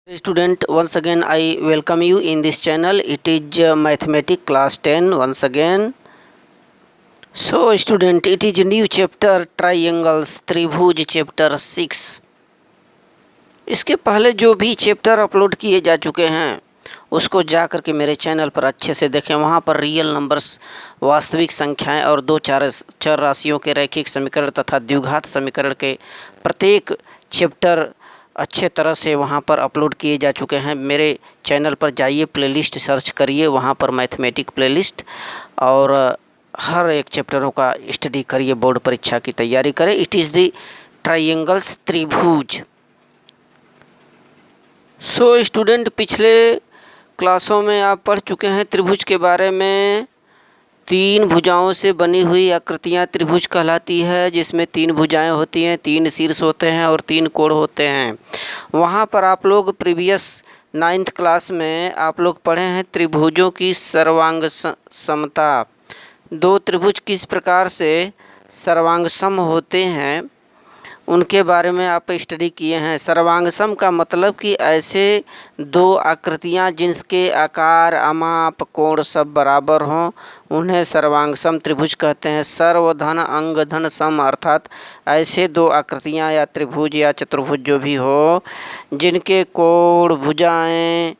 Student, once again I welcome you in this channel. It is mathematics class 10 once again. So student, it is new chapter triangles त्रिभुज chapter 6. इसके पहले जो भी chapter upload किए जा चुके हैं उसको जा कर के मेरे चैनल पर अच्छे से देखें। वहाँ पर रियल नंबर्स, वास्तविक संख्याएं और दो चर राशियों के रैखिक समीकरण तथा द्विघात समीकरण के प्रत्येक चैप्टर अच्छे तरह से वहाँ पर अपलोड किए जा चुके हैं। मेरे चैनल पर जाइए, प्लेलिस्ट सर्च करिए, वहाँ पर मैथमेटिक प्लेलिस्ट, और हर एक चैप्टरों का स्टडी करिए, बोर्ड परीक्षा की तैयारी करें। इट इज़ द ट्रायंगल्स त्रिभुज। सो स्टूडेंट, पिछले क्लासों में आप पढ़ चुके हैं त्रिभुज के बारे में। तीन भुजाओं से बनी हुई आकृतियाँ त्रिभुज कहलाती है, जिसमें तीन भुजाएं होती हैं, तीन शीर्ष होते हैं और तीन कोण होते हैं। वहाँ पर आप लोग प्रीवियस 9th क्लास में आप लोग पढ़े हैं त्रिभुजों की सर्वांग समता। दो त्रिभुज किस प्रकार से सर्वांग सम होते हैं उनके बारे में आप स्टडी किए हैं। सर्वांग सम का मतलब कि ऐसे दो आकृतियाँ जिनके आकार, अमाप, कोण सब बराबर हों उन्हें सर्वांग सम त्रिभुज कहते हैं। सर्वधन अंग धन सम, अर्थात ऐसे दो आकृतियाँ या त्रिभुज या चतुर्भुज जो भी हो जिनके कोण, भुजाएं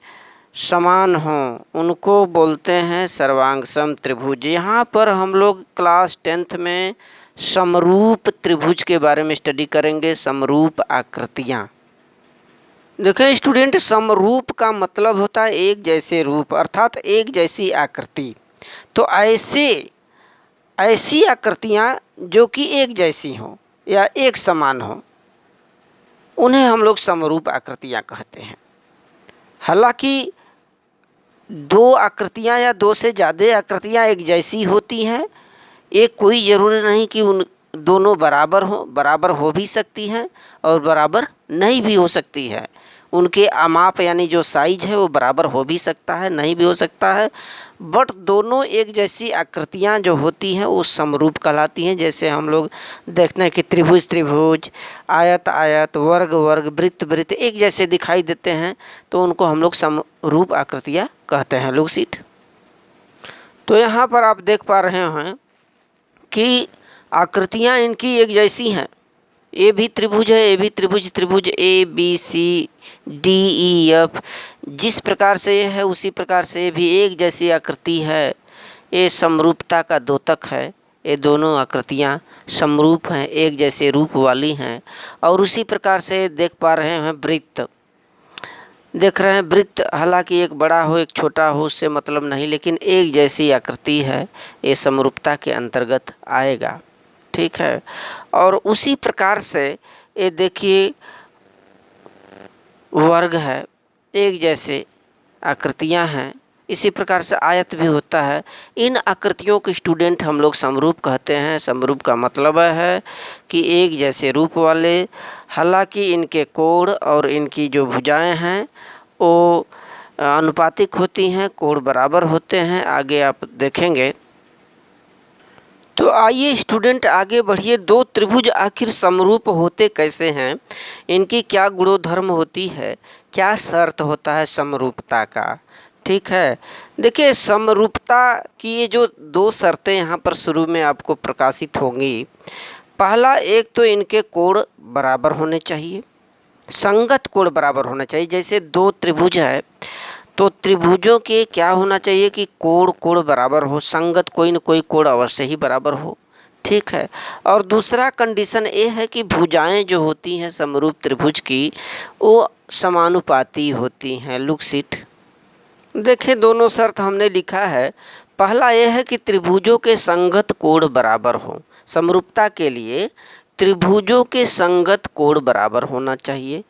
समान हों उनको बोलते हैं सर्वांग सम त्रिभुज। यहाँ पर हम लोग क्लास 10th में समरूप त्रिभुज के बारे में स्टडी करेंगे। समरूप आकृतियाँ। देखें स्टूडेंट, समरूप का मतलब होता है एक जैसे रूप, अर्थात एक जैसी आकृति। तो ऐसी आकृतियाँ जो कि एक जैसी हों या एक समान हों उन्हें हम लोग समरूप आकृतियाँ कहते हैं। हालांकि दो आकृतियाँ या दो से ज़्यादा आकृतियाँ एक जैसी होती हैं, एक कोई ज़रूरी नहीं कि उन दोनों बराबर हो भी सकती हैं और बराबर नहीं भी हो सकती है। उनके अमाप यानी जो साइज है वो बराबर हो भी सकता है, नहीं भी हो सकता है, बट दोनों एक जैसी आकृतियां जो होती हैं वो समरूप कहलाती हैं। जैसे हम लोग देखते हैं कि त्रिभुज त्रिभुज, आयत आयत, वर्ग वर्ग, वृत्त वृत्त एक जैसे दिखाई देते हैं, तो उनको हम लोग समरूप आकृतियां कहते हैं। Look seat. तो यहाँ पर आप देख पा रहे हैं कि आकृतियाँ इनकी एक जैसी हैं। ए भी त्रिभुज है, ए भी त्रिभुज, त्रिभुज A B C D E F जिस प्रकार से ये है उसी प्रकार से ये भी एक जैसी आकृति है। ये समरूपता का द्योतक है। ये दोनों आकृतियाँ समरूप हैं, एक जैसे रूप वाली हैं। और उसी प्रकार से देख पा रहे हैं वृत्त। देख रहे हैं वृत्त, हालांकि एक बड़ा हो एक छोटा हो उससे मतलब नहीं, लेकिन एक जैसी आकृति है, ये समरूपता के अंतर्गत आएगा। ठीक है। और उसी प्रकार से ये देखिए वर्ग है, एक जैसे आकृतियां हैं। इसी प्रकार से आयत भी होता है। इन आकृतियों के स्टूडेंट हम लोग समरूप कहते हैं। समरूप का मतलब है कि एक जैसे रूप वाले, हालांकि इनके कोण और इनकी जो भुजाएं हैं वो अनुपातिक होती हैं, कोण बराबर होते हैं। आगे आप देखेंगे। तो आइए स्टूडेंट आगे बढ़िए। दो त्रिभुज आखिर समरूप होते कैसे हैं, इनकी क्या गुणधर्म होती है, क्या शर्त होता है समरूपता का। ठीक है। देखिए समरूपता की ये जो दो शर्तें यहाँ पर शुरू में आपको प्रकाशित होंगी। पहला, एक तो इनके कोण बराबर होने चाहिए, संगत कोण बराबर होना चाहिए। जैसे दो त्रिभुज है तो त्रिभुजों के क्या होना चाहिए कि कोण बराबर हो, संगत कोई न कोई कोण अवश्य ही बराबर हो। ठीक है। और दूसरा कंडीशन ये है कि भुजाएं जो होती हैं समरूप त्रिभुज की वो समानुपाती होती हैं। Look seat. देखिए दोनों शर्त हमने लिखा है। पहला यह है कि त्रिभुजों के संगत कोण बराबर हो। समरूपता के लिए त्रिभुजों के संगत कोण बराबर होना चाहिए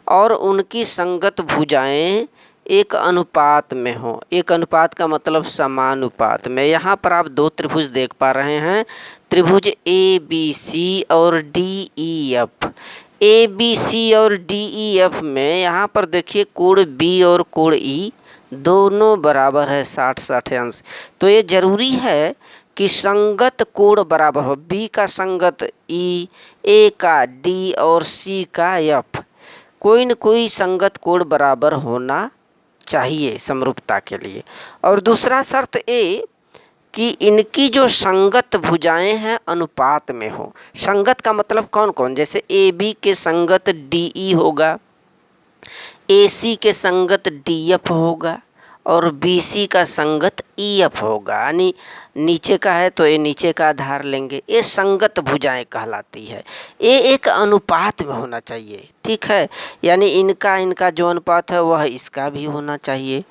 और उनकी संगत भुजाएं एक अनुपात में हो। एक अनुपात का मतलब समानुपात में। यहाँ पर आप दो त्रिभुज देख पा रहे हैं, त्रिभुज ए बी सी और D E F. A B C और डी ई एफ में यहाँ पर देखिए कोण बी और कोण ई दोनों बराबर है 60-60 अंश। तो ये जरूरी है कि संगत कोण बराबर हो। बी का संगत ई, ए का डी और सी का एफ। कोई न कोई संगत कोण बराबर होना चाहिए समरूपता के लिए। और दूसरा शर्त ये कि इनकी जो संगत भुजाएं हैं अनुपात में हो। संगत का मतलब कौन कौन, जैसे ए बी के संगत डी ई होगा, ए सी के संगत डी एफ होगा और बी सी का संगत ई एफ होगा। यानी नीचे का है तो ये नीचे का आधार लेंगे, ये संगत भुजाएं कहलाती है। ये एक अनुपात में होना चाहिए, ठीक है। यानी इनका जो अनुपात है वह इसका भी होना चाहिए,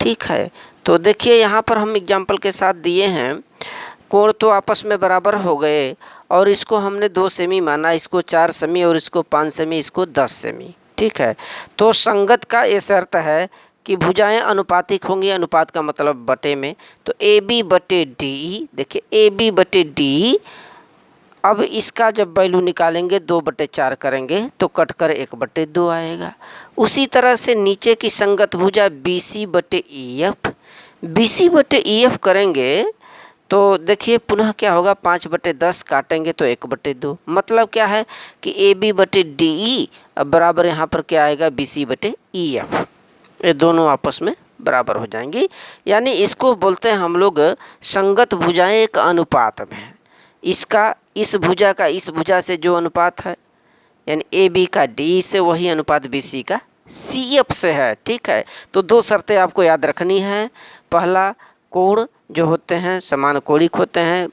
ठीक है। तो देखिए यहाँ पर हम एग्जाम्पल के साथ दिए हैं, कोण तो आपस में बराबर हो गए और इसको हमने 2 सेमी माना, इसको 4 सेमी और इसको 5 सेमी, इसको 10 सेमी, ठीक है। तो संगत का ये शर्त है कि भुजाएं अनुपातिक होंगी, अनुपात का मतलब बटे में। तो ए बी बटे डी, देखिए ए बी बटे डी, अब इसका जब वैल्यू निकालेंगे 2/4 करेंगे तो कटकर 1/2 आएगा। उसी तरह से नीचे की संगत भुजा बी सी बटे ई एफ, बी सी बटे ई एफ करेंगे तो देखिए पुनः क्या होगा, 5/10 काटेंगे तो 1/2। मतलब क्या है कि ए बी बटे डी ई बराबर यहाँ पर क्या आएगा, बी सी बटे ई एफ। ये दोनों आपस में बराबर हो जाएंगी। यानी इसको बोलते हैं हम लोग संगत भुजाएं एक अनुपात में है। इसका इस भुजा का इस भुजा से जो अनुपात है, यानी ए बी का डी से वही अनुपात बी सी का सी एफ से है, ठीक है। तो 2 शर्तें आपको याद रखनी है। पहला, कोण जो होते हैं समान कोणिक होते हैं,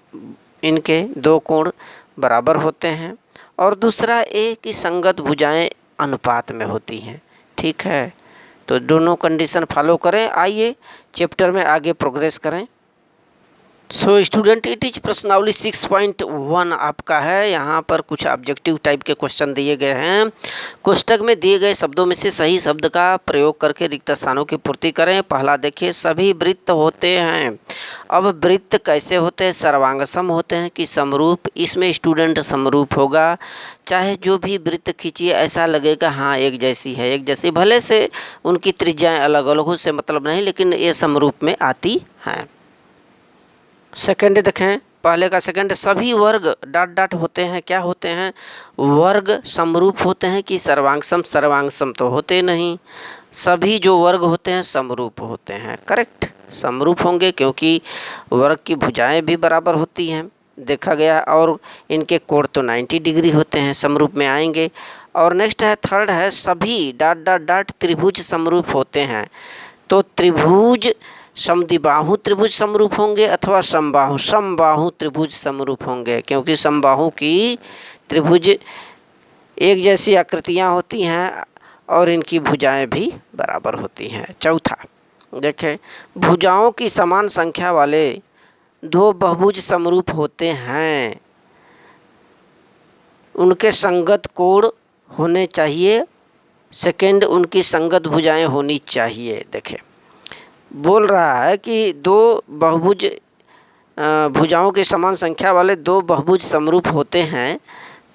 इनके 2 कोण बराबर होते हैं। और दूसरा ये कि संगत भुजाएं अनुपात में होती हैं, ठीक है। तो दोनों कंडीशन फॉलो करें। आइए चैप्टर में आगे प्रोग्रेस करें। सो स्टूडेंट, इट इज प्रश्नावली 6.1 आपका है। यहाँ पर कुछ ऑब्जेक्टिव टाइप के क्वेश्चन दिए गए हैं। कोष्टक में दिए गए शब्दों में से सही शब्द का प्रयोग करके रिक्त स्थानों की पूर्ति करें। पहला देखिए, सभी वृत्त होते हैं। अब वृत्त कैसे होते हैं, सर्वांगसम होते हैं कि समरूप। इसमें स्टूडेंट समरूप होगा, चाहे जो भी वृत्त खींचिए ऐसा लगेगा हाँ एक जैसी है, एक जैसी, भले से उनकी त्रिज्याएं अलग अलग हो, से मतलब नहीं, लेकिन ये समरूप में आती हैं। सेकंड देखें, पहले का सेकंड, सभी वर्ग डॉट डॉट होते हैं, क्या होते हैं, वर्ग समरूप होते हैं कि सर्वांगसम, सर्वांगसम तो होते नहीं। सभी जो वर्ग होते हैं समरूप होते हैं, करेक्ट, समरूप होंगे क्योंकि वर्ग की भुजाएं भी बराबर होती हैं, देखा गया। और इनके कोण तो 90 डिग्री होते हैं, समरूप में आएंगे। और नेक्स्ट है, थर्ड है, सभी डॉट डॉट डॉट त्रिभुज समरूप होते हैं। तो त्रिभुज समद्विबाहु त्रिभुज समरूप होंगे अथवा समबाहु त्रिभुज समरूप होंगे, क्योंकि समबाहु की त्रिभुज एक जैसी आकृतियाँ होती हैं और इनकी भुजाएं भी बराबर होती हैं। चौथा देखें, भुजाओं की समान संख्या वाले 2 बहुभुज समरूप होते हैं, उनके संगत कोण होने चाहिए। सेकंड, उनकी संगत भुजाएं होनी चाहिए। देखें, बोल रहा है कि 2 बहुभुज भुजाओं की समान संख्या वाले 2 बहुभुज समरूप होते हैं,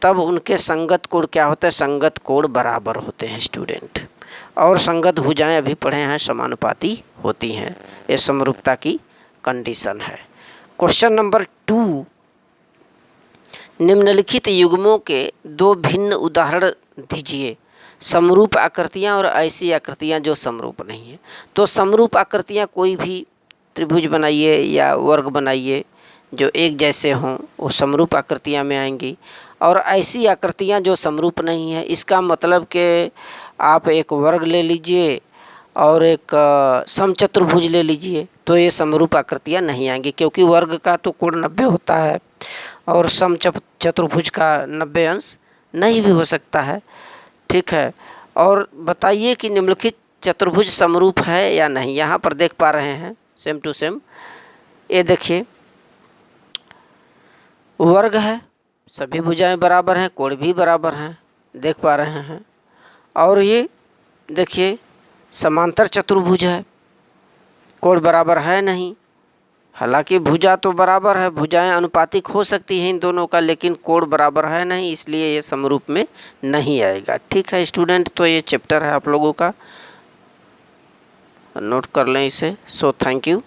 तब उनके संगत कोण क्या होते हैं, संगत कोण बराबर होते हैं स्टूडेंट। और संगत भुजाएं अभी पढ़े हैं समानुपाती होती हैं, ये समरूपता की कंडीशन है। क्वेश्चन नंबर 2, निम्नलिखित युग्मों के 2 भिन्न उदाहरण दीजिए। समरूप आकृतियाँ और ऐसी आकृतियाँ जो समरूप नहीं है। तो समरूप आकृतियाँ कोई भी त्रिभुज बनाइए या वर्ग बनाइए जो एक जैसे हों, वो समरूप आकृतियाँ में आएंगी। और ऐसी आकृतियाँ जो समरूप नहीं है, इसका मतलब कि आप एक वर्ग ले लीजिए और एक समचतुर्भुज ले लीजिए, तो ये समरूप आकृतियाँ नहीं आएंगी, क्योंकि वर्ग का तो कोण 90 होता है और समचतुर्भुज का 90 अंश नहीं भी हो सकता है, ठीक है। और बताइए कि निम्नलिखित चतुर्भुज समरूप है या नहीं। यहाँ पर देख पा रहे हैं सेम टू सेम, ये देखिए वर्ग है, सभी भुजाएं बराबर हैं, कोण भी बराबर हैं, देख पा रहे हैं। और ये देखिए समांतर चतुर्भुज है, कोण बराबर है नहीं। हालांकि भुजा तो बराबर है, भुजाएं अनुपातिक हो सकती हैं इन दोनों का, लेकिन कोण बराबर है नहीं, इसलिए ये समरूप में नहीं आएगा, ठीक है स्टूडेंट। तो ये चैप्टर है आप लोगों का, नोट कर लें इसे। So thank you.